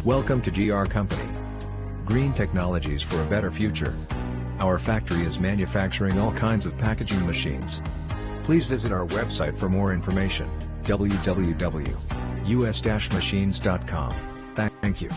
Welcome to GR Company. Green technologies for a better future. Our factory is manufacturing all kinds of packaging machines. Please visit our website for more information, www.us-machines.com. Thank you.